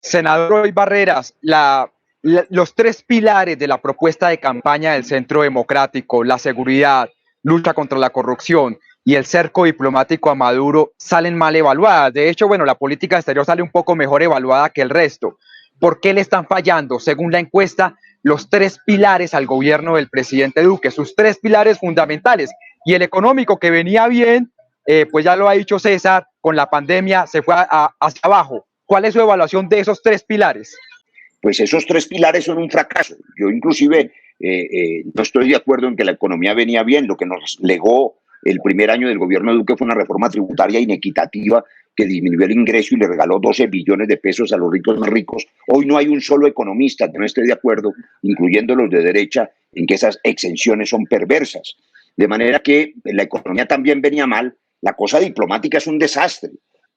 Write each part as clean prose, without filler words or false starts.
Senador Roy Barreras, los tres pilares de la propuesta de campaña del Centro Democrático, la seguridad, lucha contra la corrupción y el cerco diplomático a Maduro, salen mal evaluadas. De hecho, bueno, la política exterior sale un poco mejor evaluada que el resto. ¿Por qué le están fallando, según la encuesta, los tres pilares al gobierno del presidente Duque, sus tres pilares fundamentales? Y el económico, que venía bien, pues ya lo ha dicho César, con la pandemia se fue hacia abajo. ¿Cuál es su evaluación de esos tres pilares? Pues esos tres pilares son un fracaso. Yo inclusive no estoy de acuerdo en que la economía venía bien. Lo que nos legó el primer año del gobierno de Duque fue una reforma tributaria inequitativa que disminuyó el ingreso y le regaló 12 billones de pesos a los ricos más ricos. Hoy no hay un solo economista que no esté de acuerdo, incluyendo los de derecha, en que esas exenciones son perversas. De manera que la economía también venía mal. La cosa diplomática es un desastre.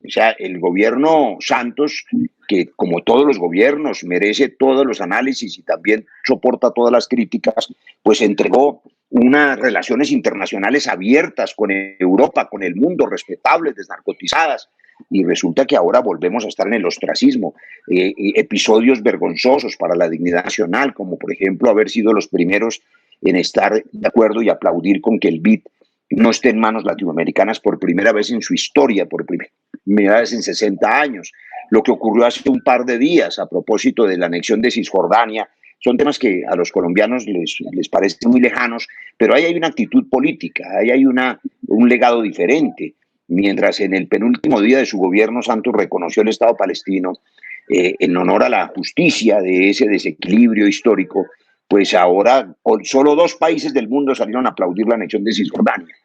O sea, el gobierno Santos, que como todos los gobiernos merece todos los análisis y también soporta todas las críticas, pues entregó unas relaciones internacionales abiertas con Europa, con el mundo, respetables, desnarcotizadas, y resulta que ahora volvemos a estar en el ostracismo. Episodios vergonzosos para la dignidad nacional, como por ejemplo haber sido los primeros en estar de acuerdo y aplaudir con que el BID no esté en manos latinoamericanas por primera vez en su historia, por primera vez en 60 años. Lo que ocurrió hace un par de días a propósito de la anexión de Cisjordania, son temas que a los colombianos les parecen muy lejanos, pero ahí hay una actitud política, ahí hay un legado diferente. Mientras en el penúltimo día de su gobierno, Santos reconoció el Estado palestino en honor a la justicia de ese desequilibrio histórico, pues ahora solo dos países del mundo salieron a aplaudir la anexión de Cisjordania.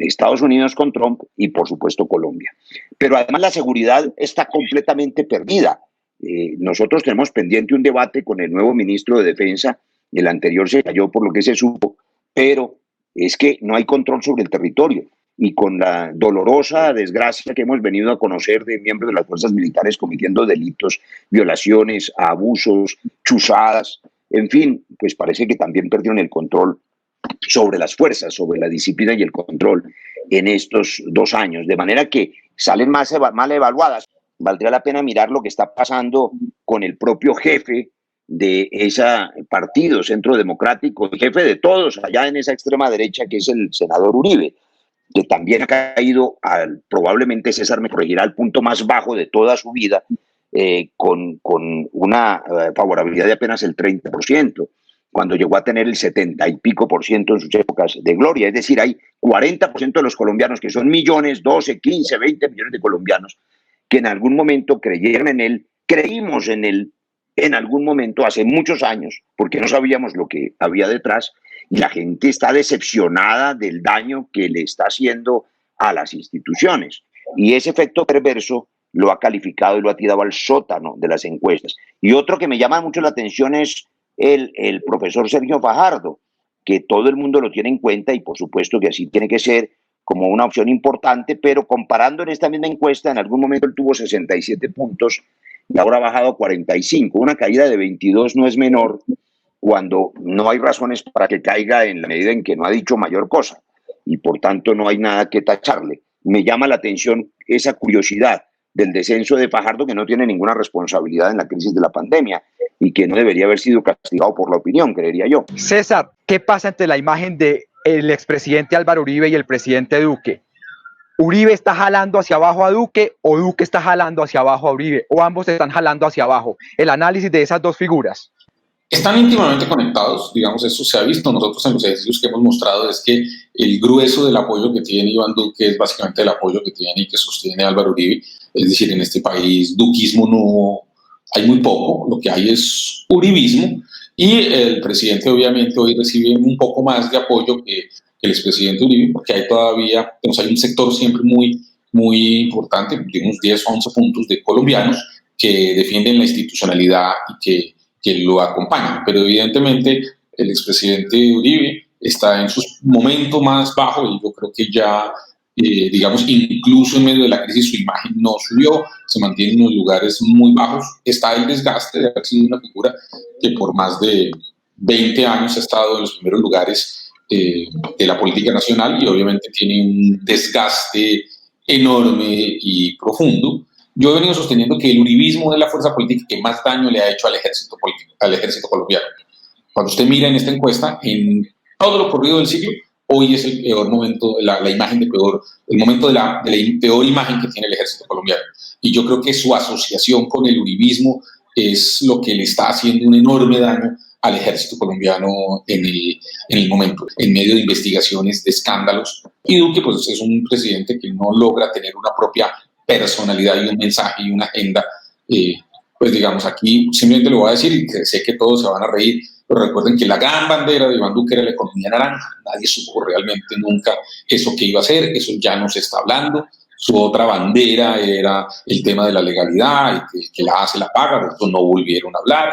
Estados Unidos con Trump y por supuesto Colombia. Pero además la seguridad está completamente perdida. Nosotros tenemos pendiente un debate con el nuevo ministro de Defensa, el anterior se cayó por lo que se supo, pero es que no hay control sobre el territorio y con la dolorosa desgracia que hemos venido a conocer de miembros de las fuerzas militares cometiendo delitos, violaciones, abusos, chuzadas, en fin, pues parece que también perdieron el control sobre las fuerzas, sobre la disciplina y el control en estos 2 años, de manera que salen mal evaluadas. Valdría la pena mirar lo que está pasando con el propio jefe de ese partido, Centro Democrático, el jefe de todos allá en esa extrema derecha, que es el senador Uribe, que también ha caído, probablemente César me corregirá, al punto más bajo de toda su vida, con una favorabilidad de apenas el 30%, cuando llegó a tener el 70 y pico por ciento en sus épocas de gloria. Es decir, hay 40% de los colombianos, que son millones, 12, 15, 20 millones de colombianos, que en algún momento creyeron en él, creímos en él en algún momento, hace muchos años, porque no sabíamos lo que había detrás, y la gente está decepcionada del daño que le está haciendo a las instituciones. Y ese efecto perverso lo ha calificado y lo ha tirado al sótano de las encuestas. Y otro que me llama mucho la atención es el profesor Sergio Fajardo, que todo el mundo lo tiene en cuenta y por supuesto que así tiene que ser como una opción importante, pero comparando en esta misma encuesta, en algún momento él tuvo 67 puntos y ahora ha bajado a 45. Una caída de 22 no es menor cuando no hay razones para que caiga en la medida en que no ha dicho mayor cosa y por tanto no hay nada que tacharle. Me llama la atención esa curiosidad del descenso de Fajardo, que no tiene ninguna responsabilidad en la crisis de la pandemia y que no debería haber sido castigado por la opinión, creería yo. César, ¿qué pasa entre la imagen del expresidente Álvaro Uribe y el presidente Duque? ¿Uribe está jalando hacia abajo a Duque o Duque está jalando hacia abajo a Uribe? ¿O ambos están jalando hacia abajo? El análisis de esas dos figuras. Están íntimamente conectados, digamos, eso se ha visto. Nosotros en los ejercicios que hemos mostrado es que el grueso del apoyo que tiene Iván Duque es básicamente el apoyo que tiene y que sostiene Álvaro Uribe. Es decir, en este país duquismo no hay muy poco, lo que hay es uribismo, y el presidente obviamente hoy recibe un poco más de apoyo que el expresidente Uribe, porque hay todavía, hay un sector siempre muy importante, unos 10 o 11 puntos de colombianos que defienden la institucionalidad y que lo acompañan, pero evidentemente el expresidente Uribe está en su momento más bajo y yo creo que ya, digamos, incluso en medio de la crisis su imagen no subió, se mantiene en unos lugares muy bajos, está el desgaste de haber sido una figura que por más de 20 años ha estado en los primeros lugares de la política nacional y obviamente tiene un desgaste enorme y profundo, Yo he venido sosteniendo que el uribismo es la fuerza política que más daño le ha hecho al ejército colombiano. Cuando usted mira en esta encuesta, en todo lo corrido del siglo, hoy es el peor momento, la imagen de peor, el momento de la peor imagen que tiene el ejército colombiano. Y yo creo que su asociación con el uribismo es lo que le está haciendo un enorme daño al ejército colombiano en el momento, en medio de investigaciones, de escándalos. Y Duque pues, es un presidente que no logra tener una propia personalidad y un mensaje y una agenda. Pues digamos, aquí simplemente lo voy a decir y que sé que todos se van a reír, pero recuerden que la gran bandera de Iván Duque era la economía naranja. Nadie supo realmente nunca eso que iba a hacer, eso ya no se está hablando. Su otra bandera era el tema de la legalidad y que la hace la paga, de esto no volvieron a hablar.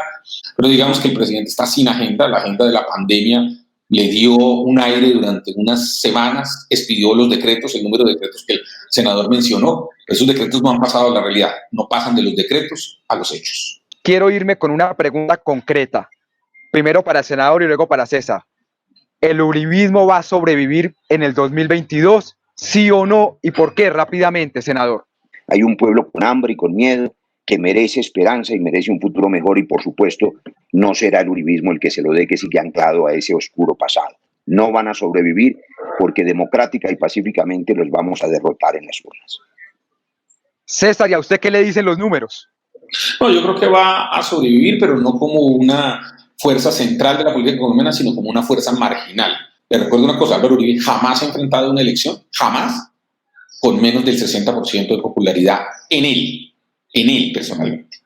Pero digamos que el presidente está sin agenda, la agenda de la pandemia le dio un aire durante unas semanas, expidió los decretos, el número de decretos que el senador mencionó. Esos decretos no han pasado a la realidad, no pasan de los decretos a los hechos. Quiero irme con una pregunta concreta, primero para el senador y luego para César. ¿El uribismo va a sobrevivir en el 2022? ¿Sí o no? ¿Y por qué? Rápidamente, senador. Hay un pueblo con hambre y con miedo que merece esperanza y merece un futuro mejor y, por supuesto, no será el uribismo el que se lo dé, que sigue anclado a ese oscuro pasado. No van a sobrevivir porque democrática y pacíficamente los vamos a derrotar en las urnas. César, ¿y a usted qué le dicen los números? No, yo creo que va a sobrevivir, pero no como una fuerza central de la política colombiana, sino como una fuerza marginal. Le recuerdo una cosa, Álvaro Uribe jamás ha enfrentado una elección, jamás, con menos del 60% de popularidad en él personalmente.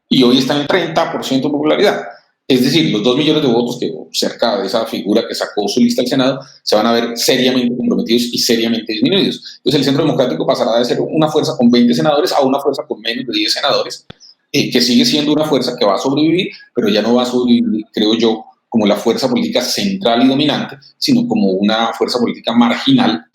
Y hoy está en 30% de popularidad. Es decir, los 2 millones de votos que cerca de esa figura que sacó su lista al Senado se van a ver seriamente comprometidos y seriamente disminuidos. Entonces el Centro Democrático pasará de ser una fuerza con 20 senadores a una fuerza con menos de 10 senadores, que sigue siendo una fuerza que va a sobrevivir, pero ya no va a sobrevivir, creo yo, como la fuerza política central y dominante, sino como una fuerza política marginal